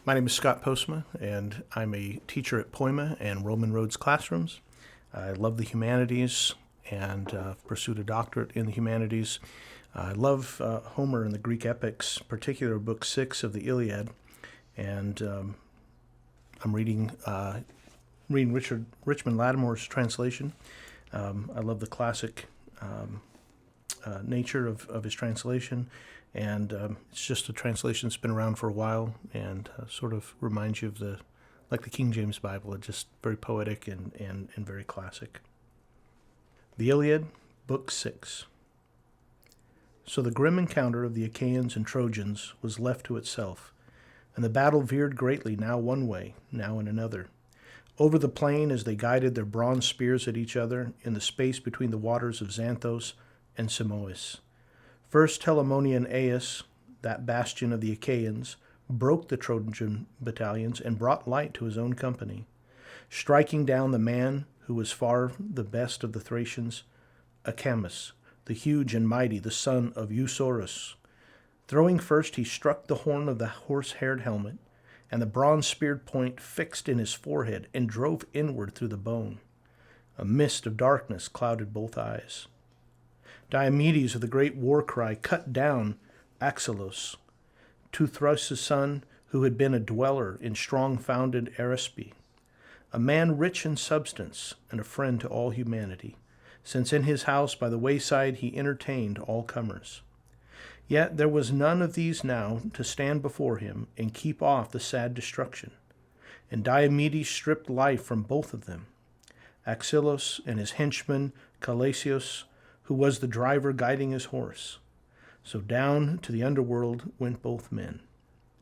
My name is Scott Postma, and I'm a teacher at Poima and Roman Roads classrooms. I love the humanities and pursued a doctorate in the humanities. I love Homer and the Greek epics, particularly Book 6 of the Iliad, and I'm reading Richmond Lattimore's translation. I love the classic nature of his translation, and it's just a translation that's been around for a while and sort of reminds you of like the King James Bible. It's just very poetic and very classic. The Iliad, Book 6. So the grim encounter of the Achaeans and Trojans was left to itself, and the battle veered greatly, now one way, now in another. Over the plain as they guided their bronze spears at each other in the space between the waters of Xanthos and Simois. First Telamonian Aias, that bastion of the Achaeans, broke the Trojan battalions and brought light to his own company, striking down the man who was far the best of the Thracians, Acamas, the huge and mighty, the son of Eusorus. Throwing first, he struck the horn of the horse-haired helmet, and the bronze-speared point fixed in his forehead and drove inward through the bone. A mist of darkness clouded both eyes. Diomedes of the great war cry cut down Axelos, Teuthras' son, who had been a dweller in strong-founded Arispe, a man rich in substance and a friend to all humanity, since in his house by the wayside he entertained all comers. Yet there was none of these now to stand before him and keep off the sad destruction, and Diomedes stripped life from both of them, Axelos and his henchman Calasios, who was the driver guiding his horse. So down to the underworld went both men.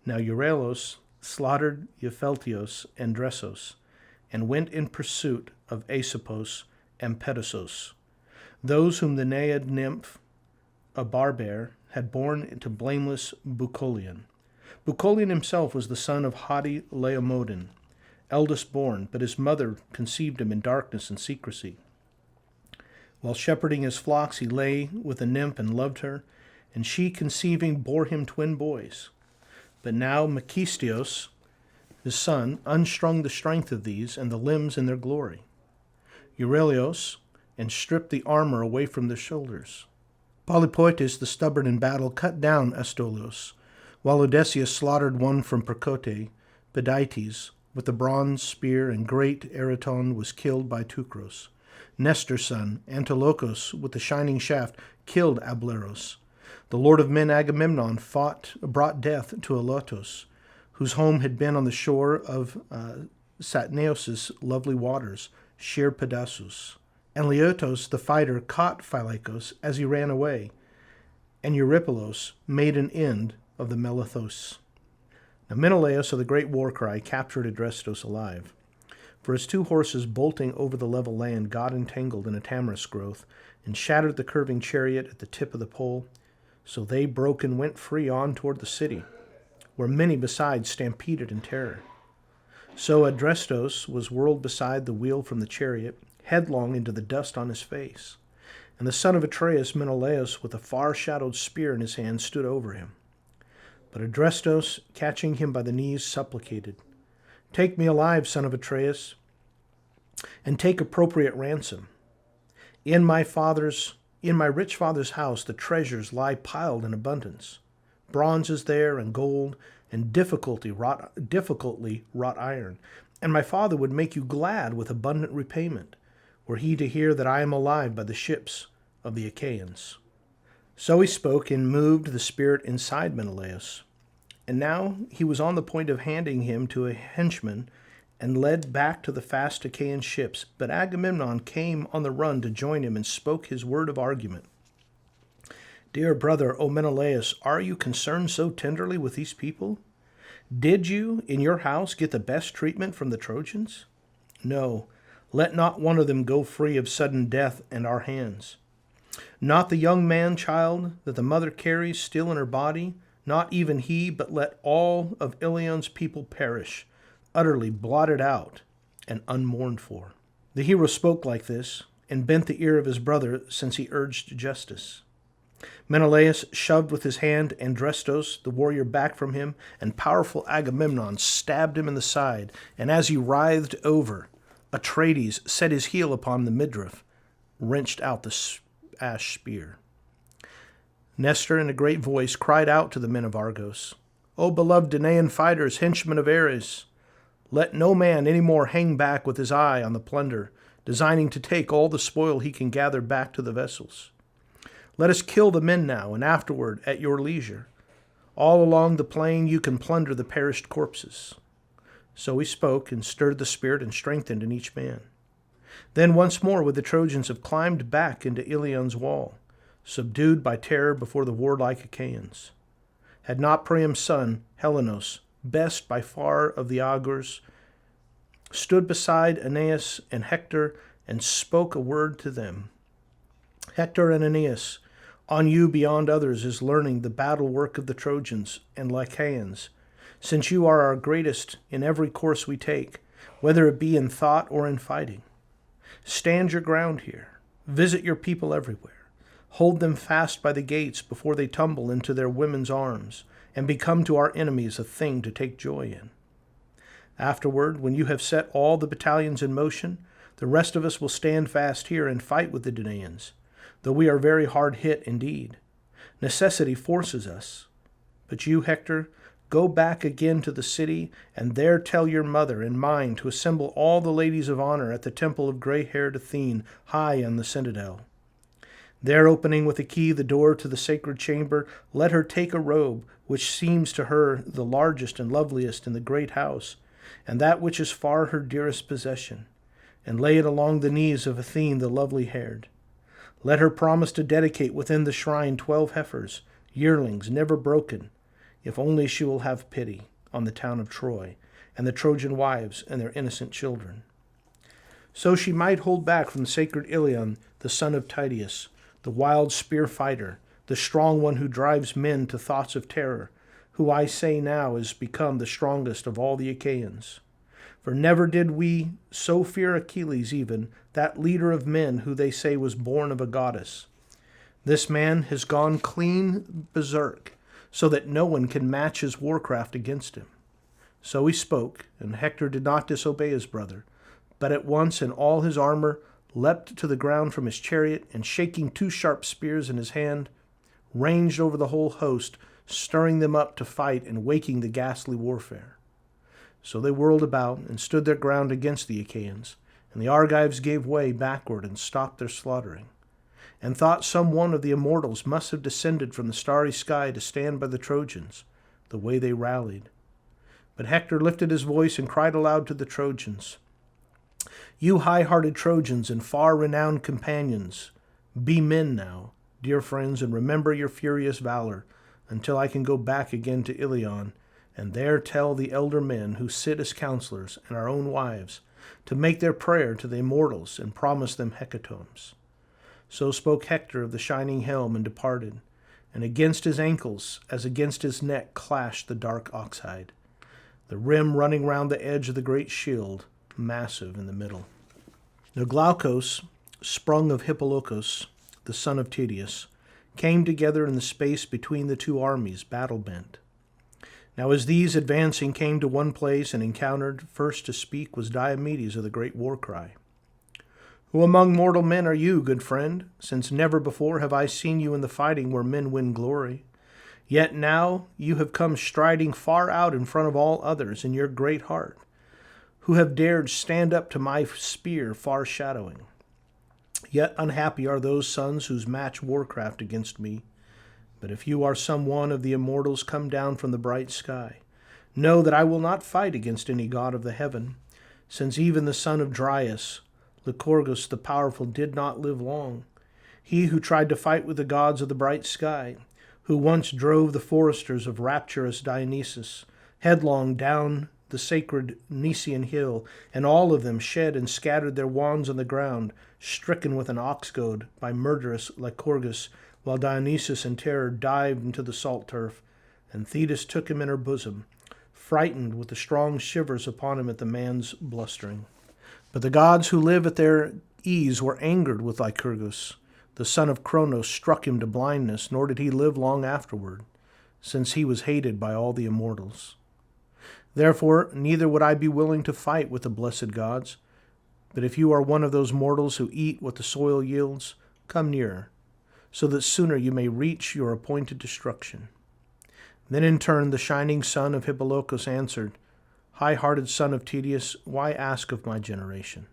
Now Euryalus slaughtered Epheltios and Dressos, and went in pursuit of Aesopus and Pedasos, those whom the Naiad nymph, a barbare, had borne into blameless Bucolion. Bucolion himself was the son of haughty Laomedon, eldest born, but his mother conceived him in darkness and secrecy. While shepherding his flocks, he lay with a nymph and loved her, and she, conceiving, bore him twin boys. But now Mecistios, his son, unstrung the strength of these and the limbs in their glory. Euryalus, and stripped the armor away from their shoulders. Polypoetes, the stubborn in battle, cut down Astolios, while Odysseus slaughtered one from Percote, Pedites, with the bronze spear, and great Eraton was killed by Teucros. Nestor's son, Antilochus, with the shining shaft, killed Ableros. The lord of men Agamemnon brought death to Alotos, whose home had been on the shore of Satneos' lovely waters, sheer Pedasus. And Leotos, the fighter, caught Phylacus as he ran away, and Eurypylos made an end of the Melithos. Now Menelaus of the great war cry captured Adrestos alive. For his two horses bolting over the level land got entangled in a tamarisk growth and shattered the curving chariot at the tip of the pole. So they broke and went free on toward the city, where many besides stampeded in terror. So Adrestos was whirled beside the wheel from the chariot, headlong into the dust on his face. And the son of Atreus, Menelaus, with a far-shadowed spear in his hand, stood over him. But Adrestos, catching him by the knees, supplicated, "Take me alive, son of Atreus, and take appropriate ransom. In my rich father's house the treasures lie piled in abundance. Bronze is there, and gold, and difficultly wrought iron. And my father would make you glad with abundant repayment, were he to hear that I am alive by the ships of the Achaeans." So he spoke and moved the spirit inside Menelaus. And now he was on the point of handing him to a henchman and led back to the fast Achaean ships, but Agamemnon came on the run to join him and spoke his word of argument. "Dear brother, O Menelaus, are you concerned so tenderly with these people? Did you, in your house, get the best treatment from the Trojans? No, let not one of them go free of sudden death at our hands. Not the young man-child that the mother carries still in her body, not even he, but let all of Ilion's people perish, utterly blotted out and unmourned for." The hero spoke like this, and bent the ear of his brother, since he urged justice. Menelaus shoved with his hand Andrestos, the warrior, back from him, and powerful Agamemnon stabbed him in the side, and as he writhed over, Atrides set his heel upon the midriff, wrenched out the ash spear. Nestor, in a great voice, cried out to the men of Argos, O beloved Danaan fighters, henchmen of Ares, let no man any more hang back with his eye on the plunder, designing to take all the spoil he can gather back to the vessels. Let us kill the men now, and afterward, at your leisure. All along the plain you can plunder the perished corpses. So he spoke, and stirred the spirit and strengthened in each man. Then once more would the Trojans have climbed back into Ilion's wall, subdued by terror before the warlike Achaeans. Had not Priam's son, Helenos, best by far of the Augurs, stood beside Aeneas and Hector, and spoke a word to them. Hector and Aeneas, on you beyond others is learning the battle work of the Trojans and Lycaeans, since you are our greatest in every course we take, whether it be in thought or in fighting. Stand your ground here. Visit your people everywhere. Hold them fast by the gates before they tumble into their women's arms, and become to our enemies a thing to take joy in. Afterward, when you have set all the battalions in motion, the rest of us will stand fast here and fight with the Danaans, though we are very hard hit indeed. Necessity forces us. But you, Hector, go back again to the city, and there tell your mother and mine to assemble all the ladies of honor at the temple of gray-haired Athene high on the citadel. There, opening with a key the door to the sacred chamber, let her take a robe which seems to her the largest and loveliest in the great house, and that which is far her dearest possession, and lay it along the knees of Athene the lovely-haired. Let her promise to dedicate within the shrine 12 heifers, yearlings, never broken, if only she will have pity on the town of Troy, and the Trojan wives and their innocent children. So she might hold back from the sacred Ilion the son of Tydeus, the wild spear fighter, the strong one who drives men to thoughts of terror, who I say now is become the strongest of all the Achaeans. For never did we so fear Achilles even, that leader of men who they say was born of a goddess. This man has gone clean berserk, so that no one can match his warcraft against him. So he spoke, and Hector did not disobey his brother, but at once in all his armor leapt to the ground from his chariot, and shaking 2 sharp spears in his hand, ranged over the whole host, stirring them up to fight and waking the ghastly warfare. So they whirled about and stood their ground against the Achaeans, and the Argives gave way backward and stopped their slaughtering, and thought some one of the immortals must have descended from the starry sky to stand by the Trojans, the way they rallied. But Hector lifted his voice and cried aloud to the Trojans, You high-hearted Trojans and far-renowned companions, be men now, dear friends, and remember your furious valor, until I can go back again to Ilion, and there tell the elder men who sit as counselors and our own wives to make their prayer to the immortals and promise them hecatombs. So spoke Hector of the shining helm and departed, and against his ankles as against his neck clashed the dark oxhide, the rim running round the edge of the great shield, massive in the middle. Now Glaucus, sprung of Hippolochus, the son of Tydeus, came together in the space between the 2 armies, battle-bent. Now as these advancing came to one place and encountered, first to speak was Diomedes of the great war-cry. Who among mortal men are you, good friend, since never before have I seen you in the fighting where men win glory? Yet now you have come striding far out in front of all others in your great heart, who have dared stand up to my spear far shadowing. Yet unhappy are those sons whose match warcraft against me. But if you are some one of the immortals come down from the bright sky, know that I will not fight against any god of the heaven, since even the son of Dryas, Lycurgus the powerful, did not live long. He who tried to fight with the gods of the bright sky, who once drove the foresters of rapturous Dionysus headlong down the sacred Nicean hill, and all of them shed and scattered their wands on the ground, stricken with an ox goad by murderous Lycurgus, while Dionysus in terror dived into the salt turf, and Thetis took him in her bosom, frightened with the strong shivers upon him at the man's blustering. But the gods who live at their ease were angered with Lycurgus, The son of Cronos struck him to blindness, nor did he live long afterward, since he was hated by all the immortals. Therefore, neither would I be willing to fight with the blessed gods. But if you are one of those mortals who eat what the soil yields, come nearer, so that sooner you may reach your appointed destruction." Then in turn the shining son of Hippolochus answered, "High-hearted son of Tydeus, why ask of my generation?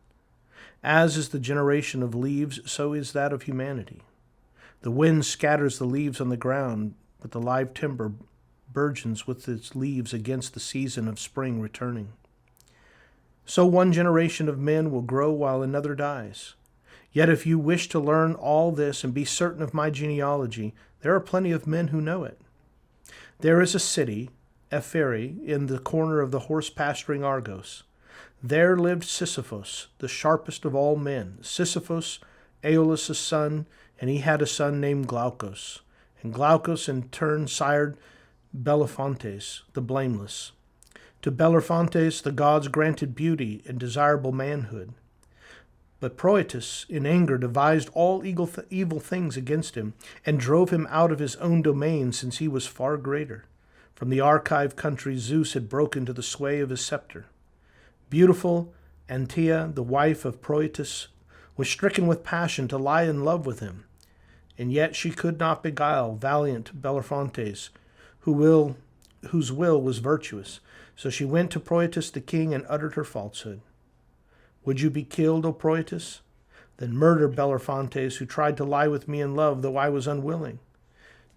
As is the generation of leaves, so is that of humanity. The wind scatters the leaves on the ground, but the live timber burgeons with its leaves against the season of spring returning. So one generation of men will grow while another dies. Yet if you wish to learn all this and be certain of my genealogy, there are plenty of men who know it. There is a city, Ephyre, in the corner of the horse-pasturing Argos. There lived Sisyphus, the sharpest of all men, Sisyphus, Aeolus' son, and he had a son named Glaucus. And Glaucus in turn sired Bellerophontes, the blameless. To Bellerophontes the gods granted beauty and desirable manhood. But Proetus, in anger, devised all evil things against him, and drove him out of his own domain, since he was far greater. From the Argive country Zeus had broken to the sway of his scepter. Beautiful Antea, the wife of Proetus, was stricken with passion to lie in love with him, and yet she could not beguile valiant Bellerophontes, whose will was virtuous. So she went to Proetus the king and uttered her falsehood. "Would you be killed, O Proetus? Then murder Bellerophontes, who tried to lie with me in love, though I was unwilling."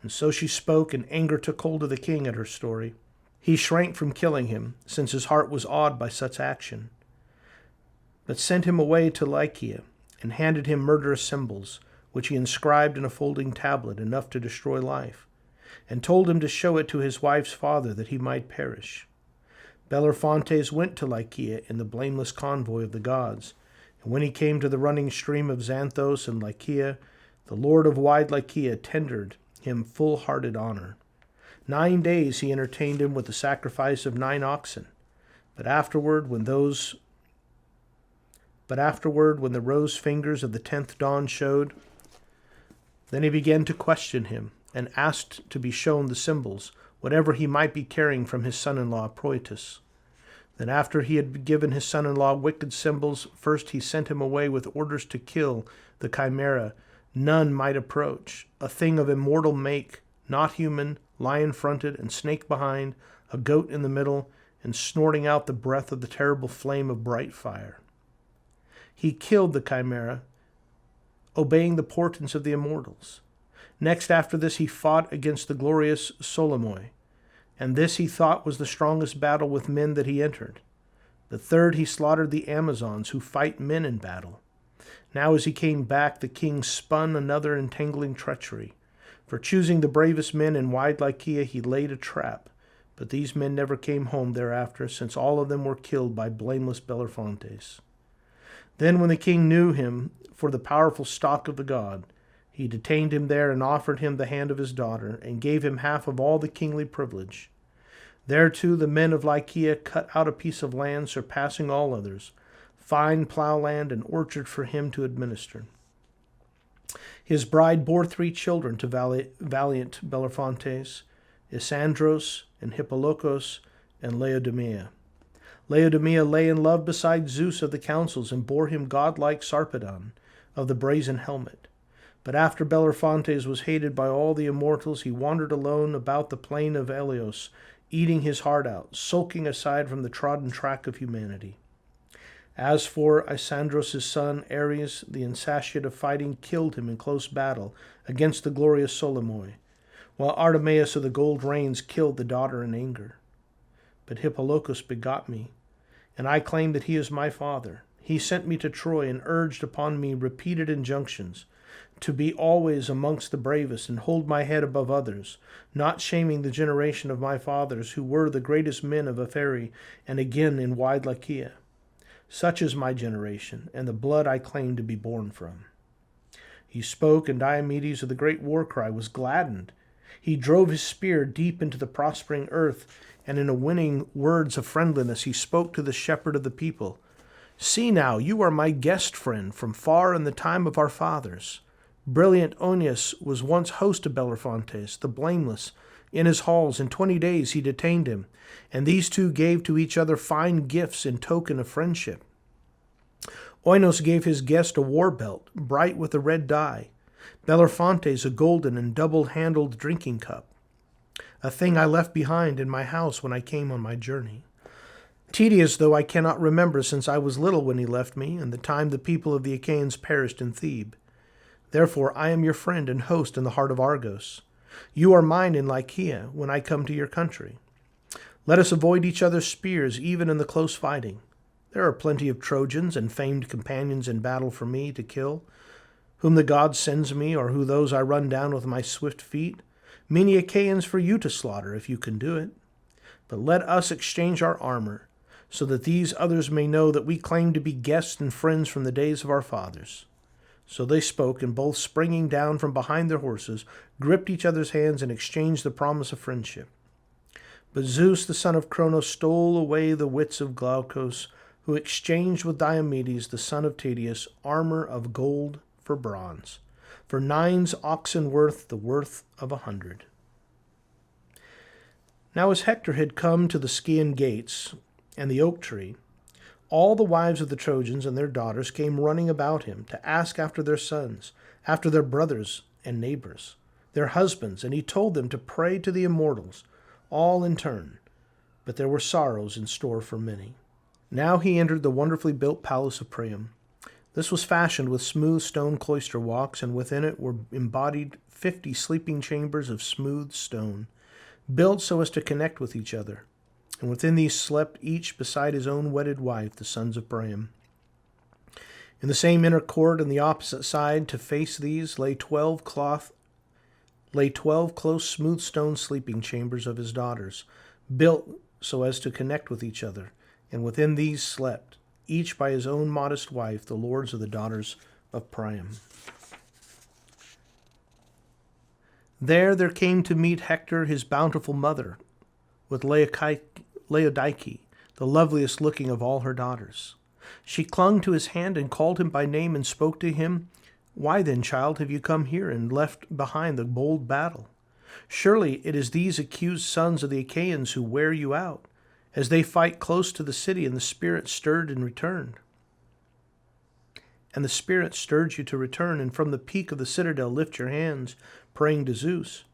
And so she spoke, and anger took hold of the king at her story. He shrank from killing him, since his heart was awed by such action, but sent him away to Lycia, and handed him murderous symbols, which he inscribed in a folding tablet, enough to destroy life, and told him to show it to his wife's father, that he might perish. Bellerophontes went to Lycia in the blameless convoy of the gods, and when he came to the running stream of Xanthos and Lycia, the lord of wide Lycia tendered him full-hearted honor. 9 days he entertained him with the sacrifice of 9 oxen. But afterward, when the rose fingers of the 10th dawn showed, then he began to question him, and asked to be shown the symbols, whatever he might be carrying from his son-in-law Proetus. Then after he had given his son-in-law wicked symbols, first he sent him away with orders to kill the chimera. None might approach, a thing of immortal make, not human, lion-fronted and snake behind, a goat in the middle, and snorting out the breath of the terrible flame of bright fire. He killed the chimera, obeying the portents of the immortals. Next after this he fought against the glorious Solomoi, and this he thought was the strongest battle with men that he entered. The third he slaughtered the Amazons, who fight men in battle. Now as he came back, the king spun another entangling treachery. For choosing the bravest men in wide Lycia, he laid a trap, but these men never came home thereafter, since all of them were killed by blameless Bellerophontes. Then when the king knew him for the powerful stock of the god, he detained him there and offered him the hand of his daughter, and gave him half of all the kingly privilege. Thereto the men of Lycia cut out a piece of land surpassing all others, fine ploughland and orchard for him to administer. His bride bore 3 children to valiant Bellerophontes, Isandros and Hippolochus and Laodamia. Laodamia lay in love beside Zeus of the councils, and bore him godlike Sarpedon of the brazen helmet. But after Bellerophontes was hated by all the immortals, he wandered alone about the plain of Ilios, eating his heart out, sulking aside from the trodden track of humanity. As for Isandros' son, Ares, the insatiate of fighting, killed him in close battle against the glorious Solomoi, while Artemaeus of the gold reins killed the daughter in anger. But Hippolochus begot me, and I claim that he is my father. He sent me to Troy and urged upon me repeated injunctions to be always amongst the bravest and hold my head above others, not shaming the generation of my fathers, who were the greatest men of Ephyre and again in wide Lycia. Such is my generation, and the blood I claim to be born from. He spoke, and Diomedes of the great war cry was gladdened. He drove his spear deep into the prospering earth, and in a winning words of friendliness he spoke to the shepherd of the people. "See now, you are my guest friend from far in the time of our fathers. Brilliant Oeneus was once host to Bellerophontes, the blameless, in his halls. In 20 days he detained him, and these two gave to each other fine gifts in token of friendship. Oeneus gave his guest a war belt, bright with a red dye, Bellerophontes a golden and double-handled drinking cup, a thing I left behind in my house when I came on my journey. Tedious though I cannot remember, since I was little when he left me, and the time the people of the Achaeans perished in Thebe. Therefore I am your friend and host in the heart of Argos. You are mine in Lycia when I come to your country. Let us avoid each other's spears, even in the close fighting. There are plenty of Trojans and famed companions in battle for me to kill, whom the god sends me, or who those I run down with my swift feet. Many Achaeans for you to slaughter, if you can do it. But let us exchange our armor, so that these others may know that we claim to be guests and friends from the days of our fathers. So they spoke, and both springing down from behind their horses, gripped each other's hands and exchanged the promise of friendship. But Zeus, the son of Cronos, stole away the wits of Glaucus, who exchanged with Diomedes, the son of Tydeus, armor of gold for bronze, for 9 oxen worth the worth of 100. Now as Hector had come to the Scaean gates and the oak tree, all the wives of the Trojans and their daughters came running about him to ask after their sons, after their brothers and neighbors, their husbands, and he told them to pray to the immortals, all in turn. But there were sorrows in store for many. Now he entered the wonderfully built palace of Priam. This was fashioned with smooth stone cloister walks, and within it were embodied 50 sleeping chambers of smooth stone, built so as to connect with each other. And within these slept each beside his own wedded wife, the sons of Priam. In the same inner court on the opposite side to face these lay 12 close smooth stone sleeping chambers of his daughters, built so as to connect with each other. And within these slept, each by his own modest wife, the lords of the daughters of Priam. There came to meet Hector his bountiful mother, with Laodike, the loveliest looking of all her daughters. She clung to his hand and called him by name and spoke to him. Why then, child, have you come here and left behind the bold battle? Surely it is these accused sons of the Achaeans who wear you out, as they fight close to the city, and the spirit stirred and returned. And the spirit stirred you to return, and from the peak of the citadel lift your hands, praying to Zeus.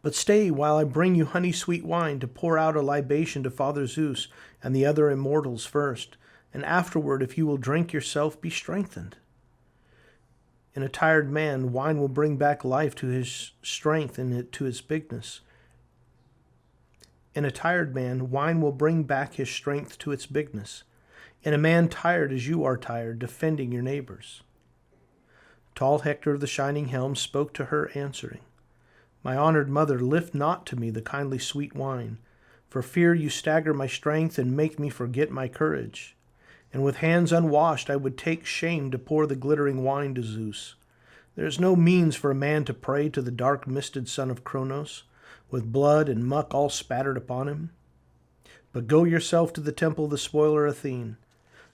But stay while I bring you honey-sweet wine to pour out a libation to Father Zeus and the other immortals first, and afterward, if you will drink yourself, be strengthened. In a tired man, wine will bring back life to his strength and to his bigness. In a tired man, wine will bring back his strength to its bigness. In a man tired as you are tired, defending your neighbors. Tall Hector of the shining helm spoke to her, answering, My honored mother, lift not to me the kindly sweet wine, for fear you stagger my strength and make me forget my courage. And with hands unwashed I would take shame to pour the glittering wine to Zeus. There is no means for a man to pray to the dark-misted son of Cronos, with blood and muck all spattered upon him. But go yourself to the temple of the spoiler Athene,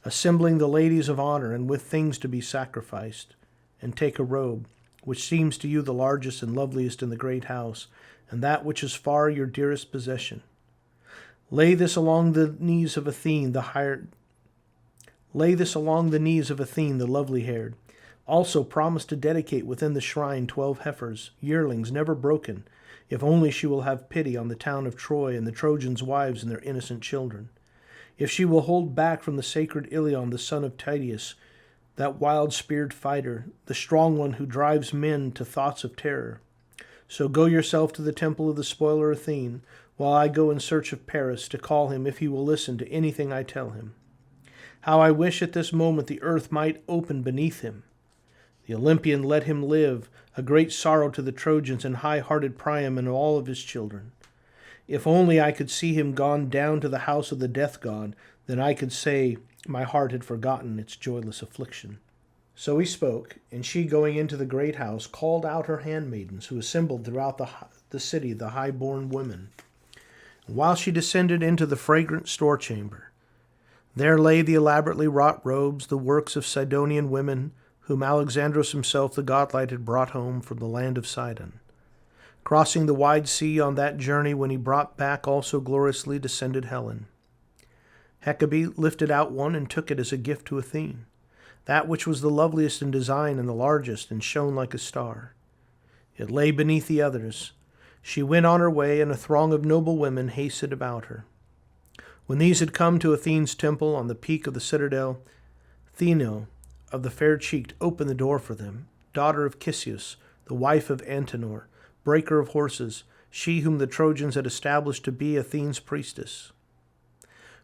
assembling the ladies of honor and with things to be sacrificed, and take a robe, which seems to you the largest and loveliest in the great house, and that which is far your dearest possession. Lay this along the knees of Athene, the lovely-haired. Also promise to dedicate within the shrine 12 heifers, yearlings never broken, if only she will have pity on the town of Troy and the Trojans' wives and their innocent children. If she will hold back from the sacred Ilion the son of Tydeus, that wild-speared fighter, the strong one who drives men to thoughts of terror. So go yourself to the temple of the spoiler Athene, while I go in search of Paris to call him if he will listen to anything I tell him. How I wish at this moment the earth might open beneath him. The Olympian let him live, a great sorrow to the Trojans and high-hearted Priam and all of his children. If only I could see him gone down to the house of the death god, then I could say my heart had forgotten its joyless affliction. So he spoke, and she, going into the great house, called out her handmaidens, who assembled throughout the city, the high-born women. And while she descended into the fragrant store chamber, there lay the elaborately wrought robes, the works of Sidonian women, whom Alexandros himself the godlike had brought home from the land of Sidon. Crossing the wide sea on that journey, when he brought back also gloriously descended Helen. Hecabe lifted out one and took it as a gift to Athene, that which was the loveliest in design and the largest, and shone like a star. It lay beneath the others. She went on her way, and a throng of noble women hasted about her. When these had come to Athene's temple on the peak of the citadel, Theano of the fair cheeked opened the door for them, daughter of Chryseis, the wife of Antenor, breaker of horses, she whom the Trojans had established to be Athene's priestess.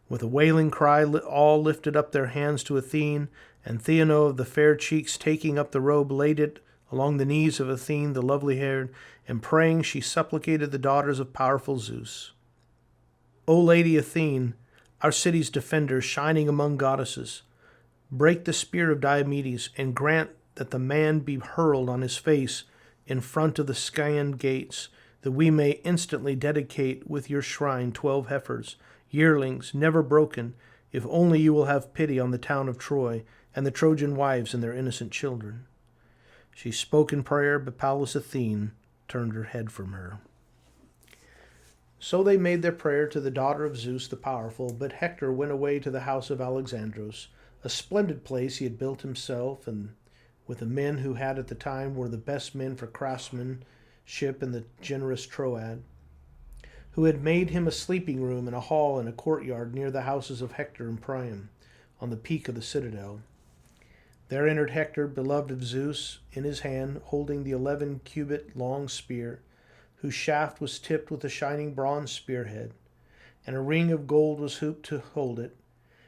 With a wailing cry, all lifted up their hands to Athene, and Theano of the fair cheeks, taking up the robe, laid it along the knees of Athene, the lovely-haired, and praying, she supplicated the daughters of powerful Zeus. O Lady Athene, our city's defender, shining among goddesses, break the spear of Diomedes, and grant that the man be hurled on his face in front of the Scaean gates, that we may instantly dedicate with your shrine 12 heifers, yearlings, never broken, if only you will have pity on the town of Troy, and the Trojan wives and their innocent children. She spoke in prayer, but Pallas Athene turned her head from her. So they made their prayer to the daughter of Zeus the powerful, but Hector went away to the house of Alexandros, a splendid place he had built himself, and with the men who had at the time were the best men for craftsmanship in the generous Troad, who had made him a sleeping room and a hall and a courtyard near the houses of Hector and Priam, on the peak of the citadel. There entered Hector, beloved of Zeus, in his hand holding the 11-cubit long spear, whose shaft was tipped with a shining bronze spearhead, and a ring of gold was hooped to hold it.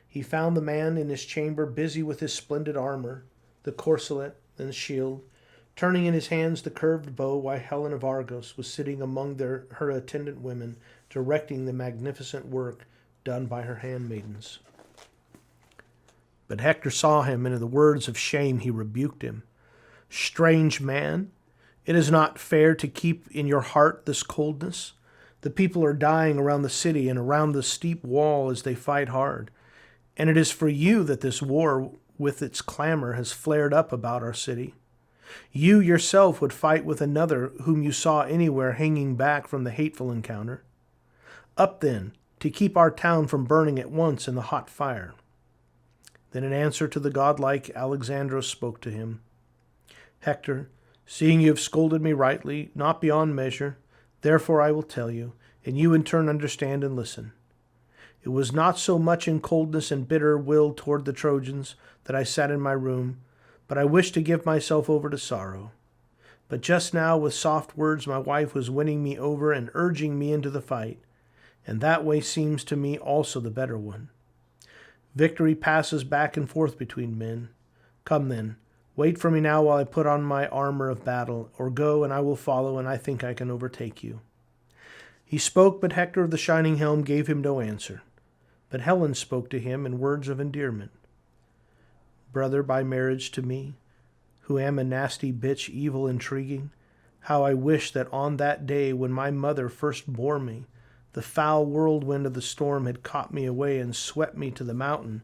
He found the man in his chamber busy with his splendid armor, the corselet and the shield, turning in his hands the curved bow, while Helen of Argos was sitting among her attendant women, directing the magnificent work done by her handmaidens. But Hector saw him, and in the words of shame he rebuked him. Strange man, it is not fair to keep in your heart this coldness. The people are dying around the city and around the steep wall as they fight hard. And it is for you that this war with its clamor has flared up about our city. You yourself would fight with another whom you saw anywhere hanging back from the hateful encounter. Up then, to keep our town from burning at once in the hot fire. Then in answer to the godlike, Alexandros spoke to him. Hector, seeing you have scolded me rightly, not beyond measure, therefore I will tell you, and you in turn understand and listen. It was not so much in coldness and bitter will toward the Trojans that I sat in my room, but I wished to give myself over to sorrow. But just now with soft words my wife was winning me over and urging me into the fight, and that way seems to me also the better one. Victory passes back and forth between men. Come then, wait for me now while I put on my armor of battle, or go and I will follow, and I think I can overtake you. He spoke, but Hector of the shining helm gave him no answer. But Helen spoke to him in words of endearment. Brother by marriage to me, who am a nasty bitch, evil, intriguing, how I wish that on that day when my mother first bore me, the foul whirlwind of the storm had caught me away and swept me to the mountain,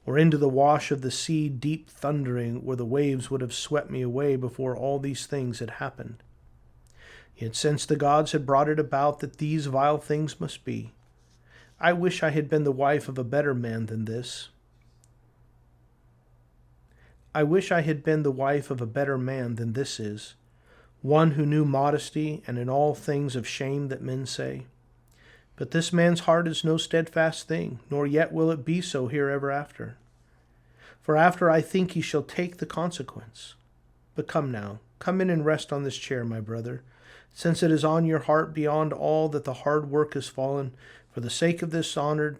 or into the wash of the sea deep thundering, where the waves would have swept me away before all these things had happened. Yet since the gods had brought it about that these vile things must be, I wish I had been the wife of a better man than this. I wish I had been the wife of a better man than this is, one who knew modesty and in all things of shame that men say. But this man's heart is no steadfast thing, nor yet will it be so here ever after. For after I think he shall take the consequence. But come now, come in and rest on this chair, my brother, since it is on your heart beyond all that the hard work has fallen, for the sake of dishonored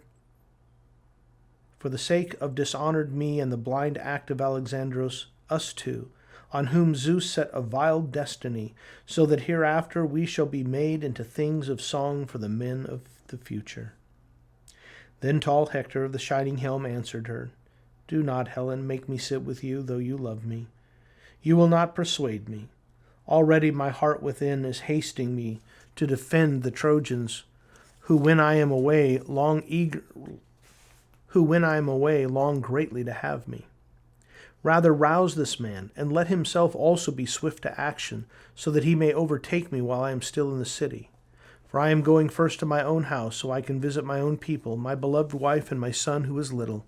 me and the blind act of Alexandros, us two, on whom Zeus set a vile destiny, so that hereafter we shall be made into things of song for the men of the future. Then tall Hector of the shining helm answered her, Do not, Helen, make me sit with you, though you love me. You will not persuade me. Already my heart within is hasting me to defend the Trojans, who when I am away long greatly to have me. Rather rouse this man, and let himself also be swift to action, so that he may overtake me while I am still in the city. For I am going first to my own house, so I can visit my own people, my beloved wife and my son who is little,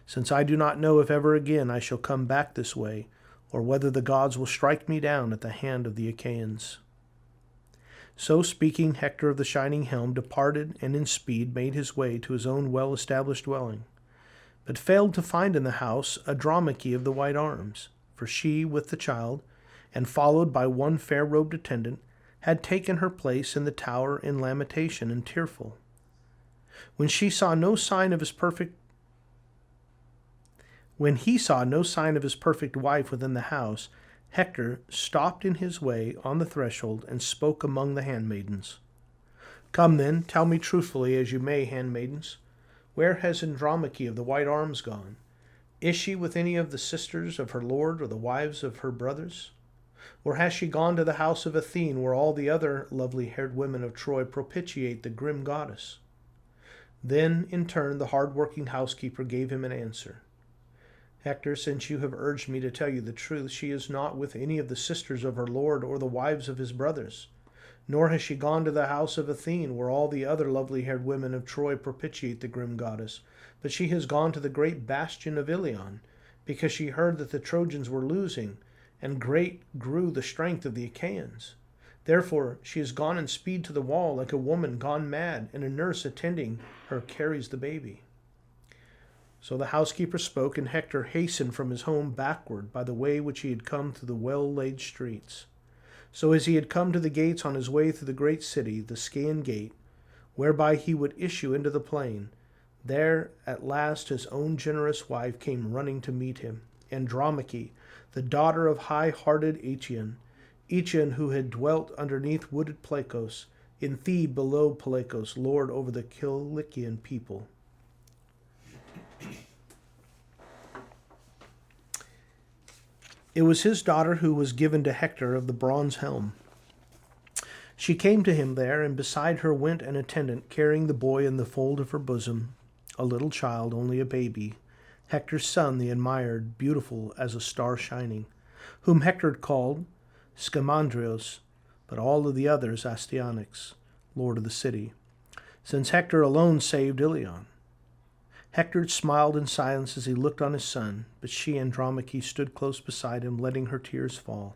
since I do not know if ever again I shall come back this way, or whether the gods will strike me down at the hand of the Achaeans." So speaking, Hector of the shining helm departed, and in speed made his way to his own well-established dwelling, but failed to find in the house Andromache of the white arms, for she, with the child, and followed by one fair-robed attendant, had taken her place in the tower in lamentation and tearful. When he saw no sign of his perfect wife within the house, Hector stopped in his way on the threshold and spoke among the handmaidens. "Come then, tell me truthfully as you may, handmaidens, where has Andromache of the white arms gone? Is she with any of the sisters of her lord or the wives of her brothers? Or has she gone to the house of Athene, where all the other lovely-haired women of Troy propitiate the grim goddess?" Then, in turn, the hard-working housekeeper gave him an answer. "Hector, since you have urged me to tell you the truth, she is not with any of the sisters of her lord or the wives of his brothers. Nor has she gone to the house of Athene, where all the other lovely-haired women of Troy propitiate the grim goddess, but she has gone to the great bastion of Ilion, because she heard that the Trojans were losing, and great grew the strength of the Achaeans. Therefore she has gone in speed to the wall like a woman gone mad, and a nurse attending her carries the baby." So the housekeeper spoke, and Hector hastened from his home backward by the way which he had come through the well-laid streets. So as he had come to the gates on his way through the great city, the Scaean gate, whereby he would issue into the plain, there at last his own generous wife came running to meet him, Andromache, the daughter of high-hearted Aetion who had dwelt underneath wooded Placos, in Thebe below Pelagos, lord over the Cilician people. It was his daughter who was given to Hector of the bronze helm. She came to him there, and beside her went an attendant, carrying the boy in the fold of her bosom, a little child, only a baby, Hector's son, the admired, beautiful as a star shining, whom Hector called Scamandrios, but all of the others Astyanax, lord of the city, since Hector alone saved Ilion. Hector smiled in silence as he looked on his son, but she, Andromache, stood close beside him, letting her tears fall,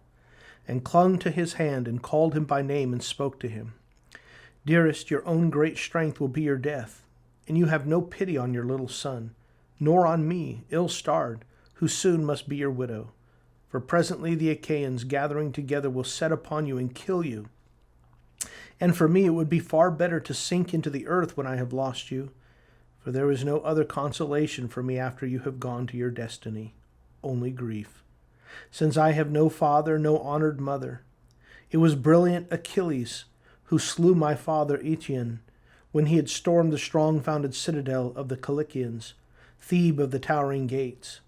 and clung to his hand and called him by name and spoke to him. "Dearest, your own great strength will be your death, and you have no pity on your little son, nor on me, ill-starred, who soon must be your widow. For presently the Achaeans, gathering together, will set upon you and kill you. And for me it would be far better to sink into the earth when I have lost you, for there is no other consolation for me after you have gone to your destiny, only grief. Since I have no father, no honored mother. It was brilliant Achilles who slew my father Aetion when he had stormed the strong-founded citadel of the Cilicians, Thebe of the towering gates.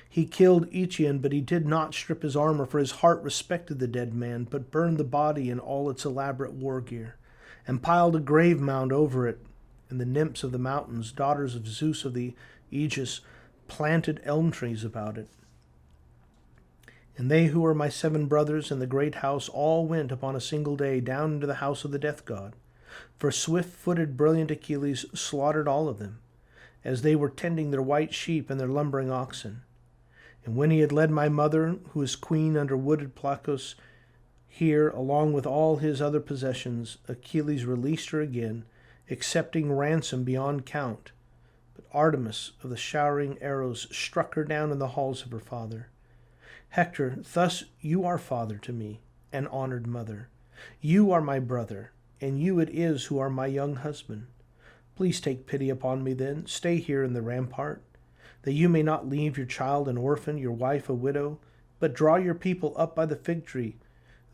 He killed Aetion, but he did not strip his armor, for his heart respected the dead man, but burned the body in all its elaborate war gear, and piled a grave mound over it. And the nymphs of the mountains, daughters of Zeus of the Aegis, planted elm trees about it. And they who were my 7 brothers in the great house all went upon a single day down into the house of the death god, for swift-footed brilliant Achilles slaughtered all of them, as they were tending their white sheep and their lumbering oxen. And when he had led my mother, who is queen under wooded Placos, here, along with all his other possessions, Achilles released her again, accepting ransom beyond count. But Artemis of the showering arrows struck her down in the halls of her father. Hector, thus you are father to me, an honored mother. You are my brother, and you it is who are my young husband. Please take pity upon me then, stay here in the rampart, that you may not leave your child an orphan, your wife a widow, but draw your people up by the fig tree,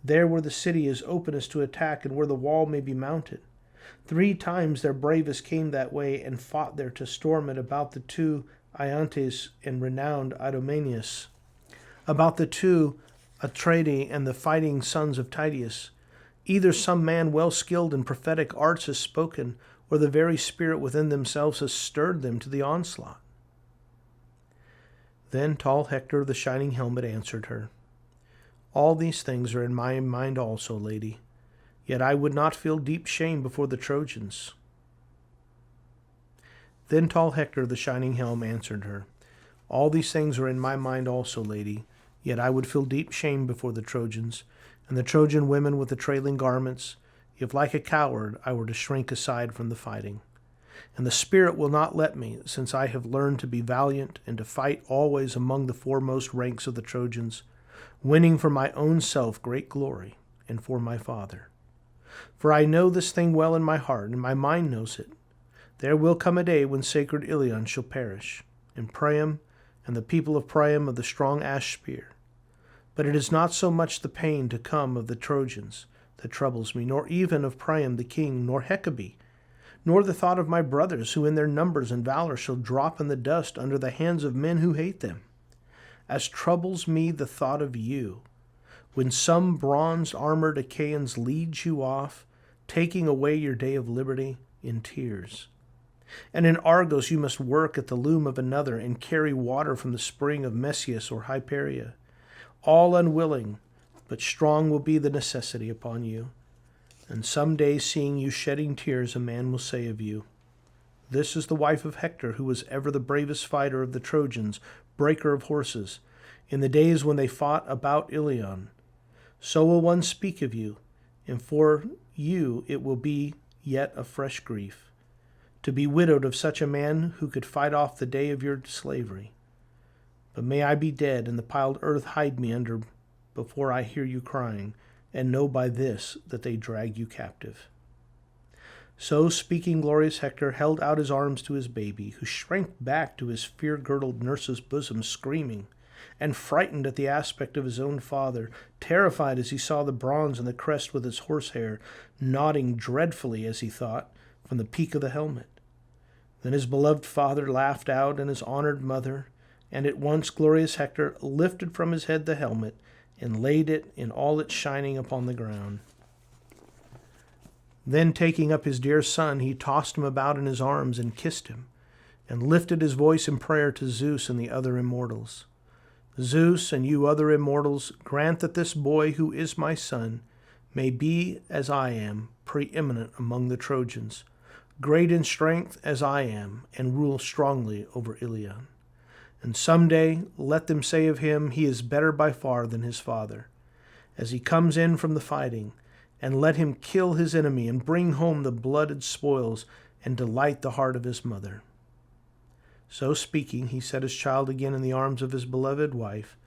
there where the city is openest to attack and where the wall may be mounted. 3 times their bravest came that way and fought there to storm it about the 2 Iantes and renowned Idomeneus, about the 2 Atradae and the fighting sons of Tydeus. Either some man well skilled in prophetic arts has spoken, or the very spirit within themselves has stirred them to the onslaught. Then tall Hector, the shining helmet, answered her, "All these things are in my mind also, lady. Yet I would not feel deep shame before the Trojans." Then tall Hector, the shining helm, answered her, "All these things are in my mind also, lady. Yet I would feel deep shame before the Trojans, and the Trojan women with the trailing garments, if like a coward I were to shrink aside from the fighting. And the Spirit will not let me, since I have learned to be valiant and to fight always among the foremost ranks of the Trojans, winning for my own self great glory, and for my father. For I know this thing well in my heart, and my mind knows it. There will come a day when sacred Ilion shall perish, and Priam, and the people of Priam of the strong ash spear. But it is not so much the pain to come of the Trojans that troubles me, nor even of Priam the king, nor Hecabe, nor the thought of my brothers, who in their numbers and valor shall drop in the dust under the hands of men who hate them. As troubles me the thought of you, when some bronze-armored Achaeans lead you off, taking away your day of liberty in tears. And in Argos you must work at the loom of another, and carry water from the spring of Messius or Hyperia. All unwilling, but strong will be the necessity upon you. And some day, seeing you shedding tears, a man will say of you, 'This is the wife of Hector, who was ever the bravest fighter of the Trojans, breaker of horses, in the days when they fought about Ilion.' So will one speak of you, and for you it will be yet a fresh grief, to be widowed of such a man who could fight off the day of your slavery. But may I be dead, and the piled earth hide me under, before I hear you crying, and know by this that they drag you captive." So speaking, glorious Hector held out his arms to his baby, who shrank back to his fear-girdled nurse's bosom, screaming, and frightened at the aspect of his own father, terrified as he saw the bronze and the crest with its horsehair, nodding dreadfully, as he thought, from the peak of the helmet. Then his beloved father laughed out, and his honored mother, and at once glorious Hector lifted from his head the helmet, and laid it in all its shining upon the ground. Then taking up his dear son, he tossed him about in his arms and kissed him, and lifted his voice in prayer to Zeus and the other immortals. "Zeus and you other immortals, grant that this boy, who is my son, may be, as I am, preeminent among the Trojans, great in strength as I am, and rule strongly over Ilion. And some day let them say of him, he is better by far than his father, as he comes in from the fighting, and let him kill his enemy and bring home the blooded spoils and delight the heart of his mother." So speaking, he set his child again in the arms of his beloved wife,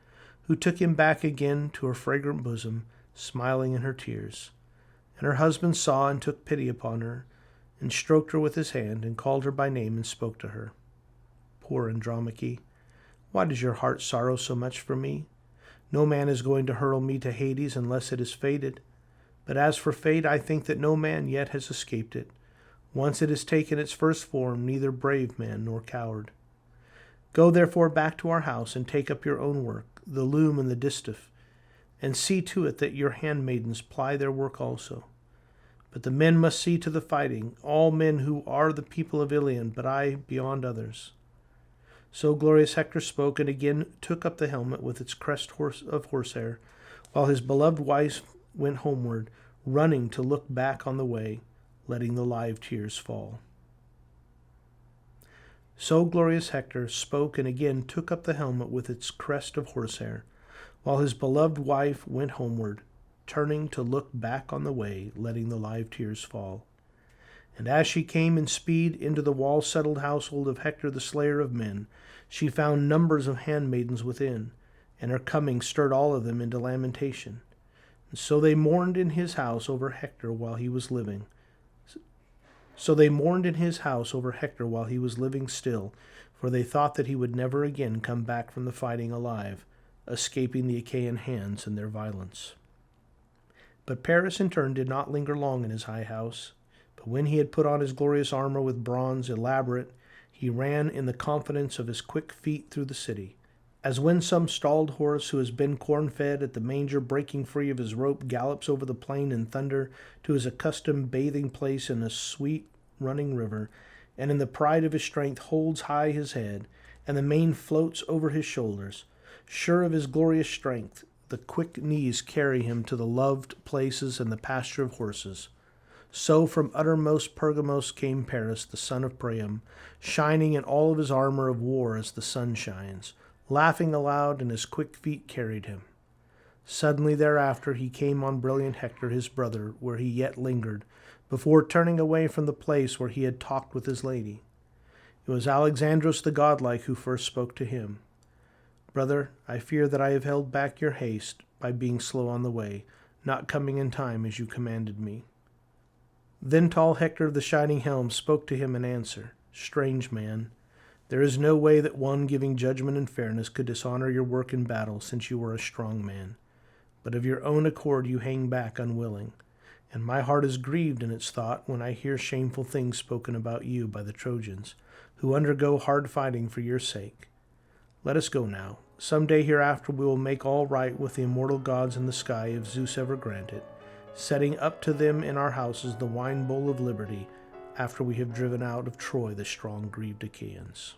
who took him back again to her fragrant bosom, smiling in her tears. And her husband saw and took pity upon her, and stroked her with his hand, and called her by name, and spoke to her. "Poor Andromache, why does your heart sorrow so much for me? No man is going to hurl me to Hades unless it is fated. But as for fate, I think that no man yet has escaped it. Once it has taken its first form, neither brave man nor coward. Go therefore back to our house, and take up your own work, the loom and the distaff, and see to it that your handmaidens ply their work also. But the men must see to the fighting, all men who are the people of Ilion, but I beyond others." So glorious Hector spoke, and again took up the helmet with its crest of horsehair, while his beloved wife went homeward, running to look back on the way, letting the live tears fall. So glorious Hector spoke, and again took up the helmet with its crest of horsehair, while his beloved wife went homeward, turning to look back on the way, letting the live tears fall. And as she came in speed into the wall-settled household of Hector the slayer of men, she found numbers of handmaidens within, and her coming stirred all of them into lamentation. And so they mourned in his house over Hector while he was living. still, for they thought that he would never again come back from the fighting alive, escaping the Achaean hands and their violence. But Paris in turn did not linger long in his high house, but when he had put on his glorious armor with bronze elaborate, he ran in the confidence of his quick feet through the city, as when some stalled horse who has been corn-fed at the manger, breaking free of his rope, gallops over the plain in thunder to his accustomed bathing place in a sweet running river, and in the pride of his strength holds high his head, and the mane floats over his shoulders. Sure of his glorious strength, the quick knees carry him to the loved places and the pasture of horses. So from uttermost Pergamos came Paris, the son of Priam, shining in all of his armor of war as the sun shines, laughing aloud, and his quick feet carried him. Suddenly thereafter he came on brilliant Hector his brother, where he yet lingered, before turning away from the place where he had talked with his lady. It was Alexandros the godlike who first spoke to him. Brother, I fear that I have held back your haste by being slow on the way, not coming in time as you commanded me. Then tall Hector of the shining helm spoke to him in answer. Strange man, there is no way that one giving judgment and fairness could dishonor your work in battle, since you were a strong man. But of your own accord you hang back unwilling, and my heart is grieved in its thought when I hear shameful things spoken about you by the Trojans, who undergo hard fighting for your sake. Let us go now. Some day hereafter we will make all right with the immortal gods in the sky, if Zeus ever grant it, setting up to them in our houses the wine bowl of liberty, after we have driven out of Troy the strong grieved Achaeans.